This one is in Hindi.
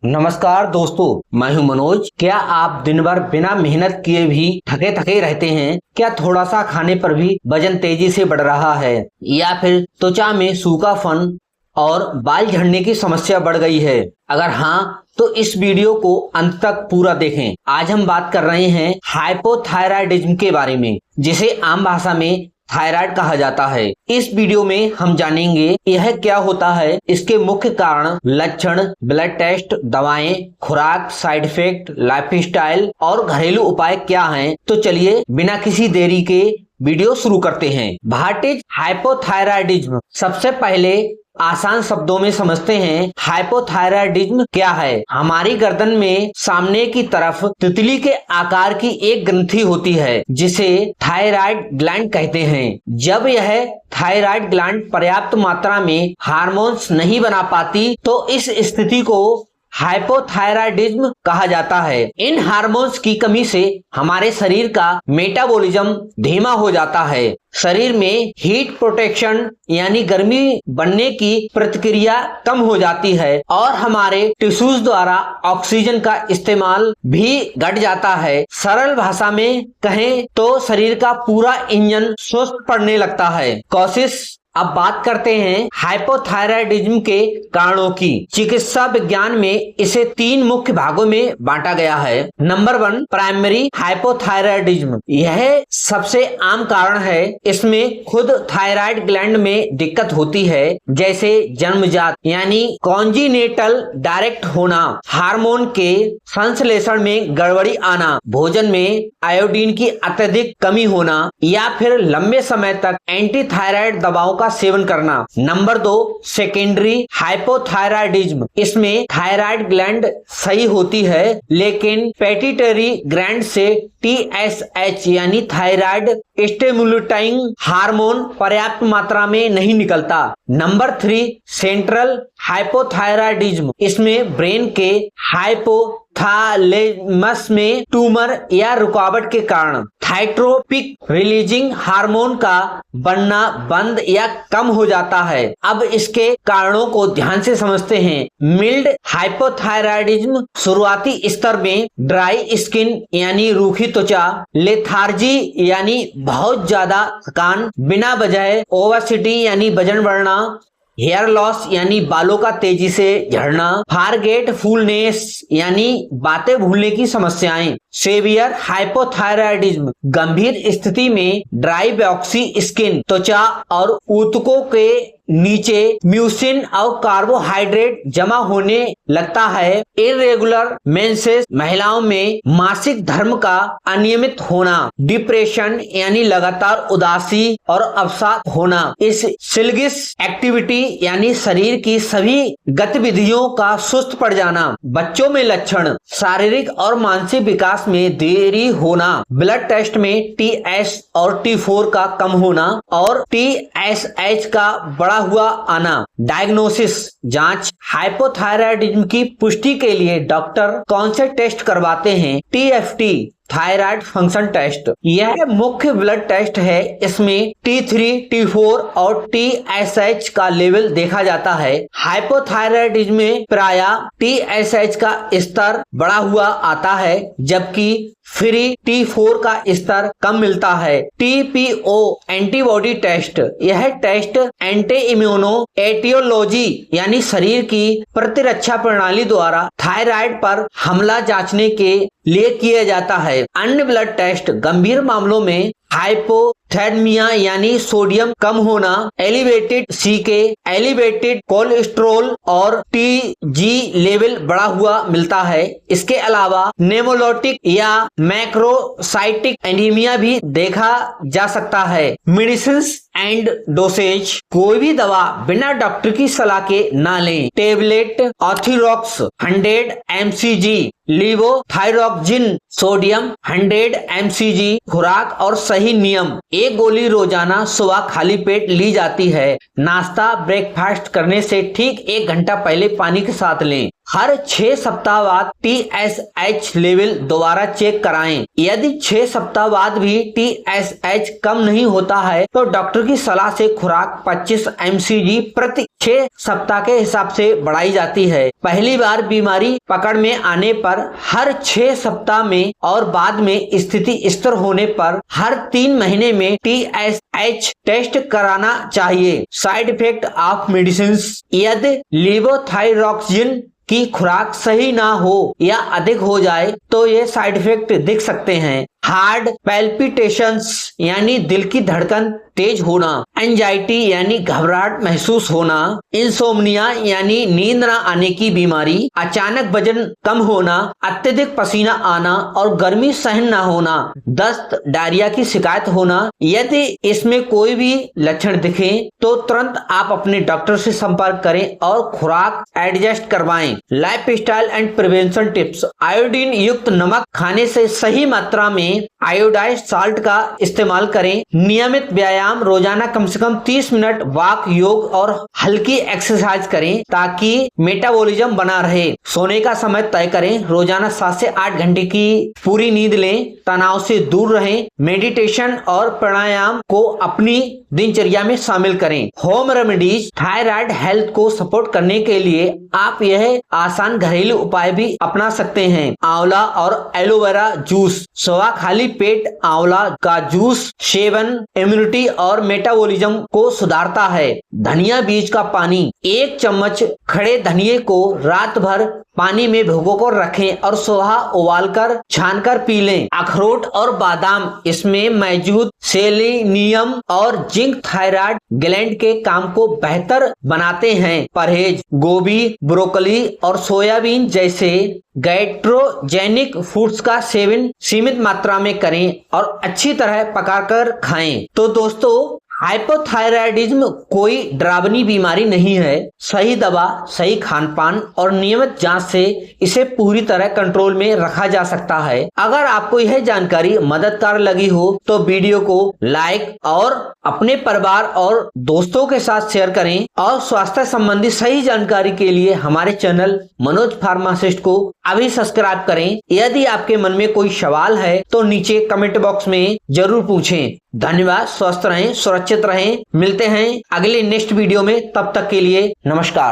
नमस्कार दोस्तों, मैं हूं मनोज। क्या आप दिन भर बिना मेहनत किए भी थके थके रहते हैं? क्या थोड़ा सा खाने पर भी वजन तेजी से बढ़ रहा है, या फिर त्वचा में सूखापन और बाल झड़ने की समस्या बढ़ गई है? अगर हाँ, तो इस वीडियो को अंत तक पूरा देखें। आज हम बात कर रहे हैं हाइपोथायराइडिज्म के बारे में, जिसे आम भाषा में थायराइड कहा जाता है। इस वीडियो में हम जानेंगे यह क्या होता है, इसके मुख्य कारण, लक्षण, ब्लड टेस्ट, दवाएं, खुराक, साइड इफेक्ट, लाइफस्टाइल और घरेलू उपाय क्या हैं। तो चलिए बिना किसी देरी के वीडियो शुरू करते हैं। What is hypothyroidism? सबसे पहले आसान शब्दों में समझते हैं, हाइपोथायराइडिज्म क्या है। हमारी गर्दन में सामने की तरफ तितली के आकार की एक ग्रंथि होती है, जिसे थायराइड ग्लैंड कहते हैं। जब यह थायराइड ग्लैंड पर्याप्त मात्रा में हार्मोन्स नहीं बना पाती, तो इस स्थिति को हाइपोथायराइडिज्म कहा जाता है। इन हार्मोन्स की कमी से हमारे शरीर का मेटाबॉलिज्म धीमा हो जाता है। शरीर में हीट प्रोटेक्शन यानी गर्मी बनने की प्रतिक्रिया कम हो जाती है और हमारे टिश्यूज द्वारा ऑक्सीजन का इस्तेमाल भी घट जाता है। सरल भाषा में कहें तो शरीर का पूरा इंजन सुस्त पड़ने लगता है। कोशिश अब बात करते हैं हाइपोथायराइडिज्म के कारणों की। चिकित्सा विज्ञान में इसे 3 मुख्य भागों में बांटा गया है। Number 1, primary hypothyroidism. यह सबसे आम कारण है। इसमें खुद थायराइड ग्लैंड में दिक्कत होती है, जैसे जन्मजात यानी कॉन्जिनेटल डायरेक्ट होना, हार्मोन के संश्लेषण में गड़बड़ी आना, भोजन में आयोडीन की अत्यधिक कमी होना, या फिर लंबे समय तक एंटी थायराइड दवाओं का सेवन करना। Number 2, secondary hypothyroidism. इसमें थायराइड ग्लैंड सही होती है, लेकिन पेट्यूटरी ग्लैंड से TSH यानी थायराइड स्टिमुलेटिंग हार्मोन पर्याप्त मात्रा में नहीं निकलता। Number 3, central hypothyroidism. इसमें ब्रेन के हाइपोथैलेमस में ट्यूमर या रुकावट के कारण थाइट्रोपिक रिलीजिंग हार्मोन का बनना बंद या कम हो जाता है। अब इसके कारणों को ध्यान से समझते हैं। मिल्ड हाइपोथायराइडिज्म शुरुआती स्तर में ड्राई स्किन यानी रूखी त्वचा, लेथार्जी यानी बहुत ज्यादा थकान, बिना वजह ओबेसिटी यानी वजन बढ़ना, हेयर लॉस यानी बालों का तेजी से झड़ना, फॉरगेटफुलनेस यानी बातें भूलने की समस्याएं। सेवियर हाइपोथायराइडिज्म गंभीर स्थिति में ड्राई बॉक्सी स्किन, त्वचा और ऊतकों के नीचे म्यूसिन और कार्बोहाइड्रेट जमा होने लगता है। इरेगुलर मेंसेस, महिलाओं में मासिक धर्म का अनियमित होना, डिप्रेशन यानी लगातार उदासी और अवसाद होना, इस सिल्गिस एक्टिविटी यानी शरीर की सभी गतिविधियों का सुस्त पड़ जाना। बच्चों में लक्षण, शारीरिक और मानसिक विकास में देरी होना, ब्लड टेस्ट में TS और T4 का कम होना और TSH का बड़ा हुआ आना। डायग्नोसिस, जांच। हाइपोथायराइडिज्म की पुष्टि के लिए डॉक्टर कौन से टेस्ट करवाते हैं? TFT thyroid function test. यह मुख्य ब्लड टेस्ट है। इसमें T3, T4 और TSH का लेवल देखा जाता है। हाइपोथायराइडिज्म में प्रायः TSH का स्तर बढ़ा हुआ आता है, जबकि फ्री T4 का स्तर कम मिलता है। TPO antibody test. यह टेस्ट एंटी इम्यूनो एटियोलॉजी यानी शरीर की प्रतिरक्षा प्रणाली द्वारा थायराइड पर हमला जांचने के लिए किया जाता है। अन्य ब्लड टेस्ट गंभीर मामलों में हाइपोथैलेमिया यानी सोडियम कम होना, एलिवेटेड CK, एलिवेटेड कोलेस्ट्रॉल और TG लेवल बढ़ा हुआ मिलता है। इसके अलावा नेमोलोटिक या मैक्रोसाइटिक एनीमिया भी देखा जा सकता है। Medicine and dosage. कोई भी दवा बिना डॉक्टर की सलाह के ना लें। टेबलेट ऑर्थिरोक्स 100 mcg, लीवोथायरोक्सिन सोडियम 100 mcg। खुराक और सही नियम, एक गोली रोजाना सुबह खाली पेट ली जाती है। नाश्ता ब्रेकफास्ट करने से ठीक 1 घंटा पहले पानी के साथ लें। हर 6 सप्ताह बाद TSH लेवल दोबारा चेक कराएं। यदि 6 सप्ताह बाद भी TSH कम नहीं होता है तो डॉक्टर की सलाह से खुराक 25 mcg प्रति 6 सप्ताह के हिसाब से बढ़ाई जाती है। पहली बार बीमारी पकड़ में आने पर हर 6 सप्ताह में और बाद में स्थिति स्थिर होने पर हर 3 महीने में TSH टेस्ट कराना चाहिए। साइड इफेक्ट ऑफ मेडिसिन, यदि लेवोथायरॉक्सिन की खुराक सही ना हो या अधिक हो जाए तो ये साइड इफेक्ट दिख सकते हैं। हार्ट पैल्पिटेशंस यानी दिल की धड़कन तेज होना, एंजाइटी यानी घबराहट महसूस होना, इंसोम्निया यानी नींद न आने की बीमारी, अचानक वजन कम होना, अत्यधिक पसीना आना और गर्मी सहन न होना, दस्त, डायरिया की शिकायत होना। यदि इसमें कोई भी लक्षण दिखे तो तुरंत आप अपने डॉक्टर से संपर्क करें और खुराक एडजस्ट करवाएं। Lifestyle and prevention tips, iodine युक्त नमक खाने से सही मात्रा में आयोडाइज्ड साल्ट का इस्तेमाल करें। नियमित व्यायाम, रोजाना कम से कम 30 मिनट वॉक, योग और हल्की एक्सरसाइज करें ताकि मेटाबॉलिज्म बना रहे। सोने का समय तय करें, रोजाना 7 से 8 घंटे की पूरी नींद लें। तनाव से दूर रहें। मेडिटेशन और प्राणायाम को अपनी दिनचर्या में शामिल करें। होम रेमेडीज, थायराइड हेल्थ को सपोर्ट करने के लिए आप यह आसान घरेलू उपाय भी अपना सकते हैं। आंवला और एलोवेरा जूस, सुबह खाली पेट आंवला का जूस सेवन इम्यूनिटी और मेटाबॉलिज्म को सुधारता है। धनिया बीज का पानी, 1 चम्मच खड़े धनिये को रात भर पानी में भिगोकर रखें और सुबह उबालकर छानकर पी लें। अखरोट और बादाम, इसमें मौजूद सेलेनियम और जिंक थायराइड ग्लैंड के काम को बेहतर बनाते हैं। परहेज, गोभी, ब्रोकली और सोयाबीन जैसे गैस्ट्रोजेनिक फूड्स का सेवन सीमित मात्रा में करें और अच्छी तरह पकाकर खाएं। तो दोस्तों, हाइपोथायराइडिज्म कोई डरावनी बीमारी नहीं है। सही दवा, सही खानपान और नियमित जांच से इसे पूरी तरह कंट्रोल में रखा जा सकता है। अगर आपको यह जानकारी मददगार लगी हो तो वीडियो को लाइक और अपने परिवार और दोस्तों के साथ शेयर करें और स्वास्थ्य संबंधी सही जानकारी के लिए हमारे चैनल मनोज फार्मासिस्ट को अभी सब्सक्राइब करें। यदि आपके मन में कोई सवाल है तो नीचे कमेंट बॉक्स में जरूर पूछें। धन्यवाद। स्वस्थ रहें, सुरक्षित रहें। मिलते हैं अगले नेक्स्ट वीडियो में। तब तक के लिए नमस्कार।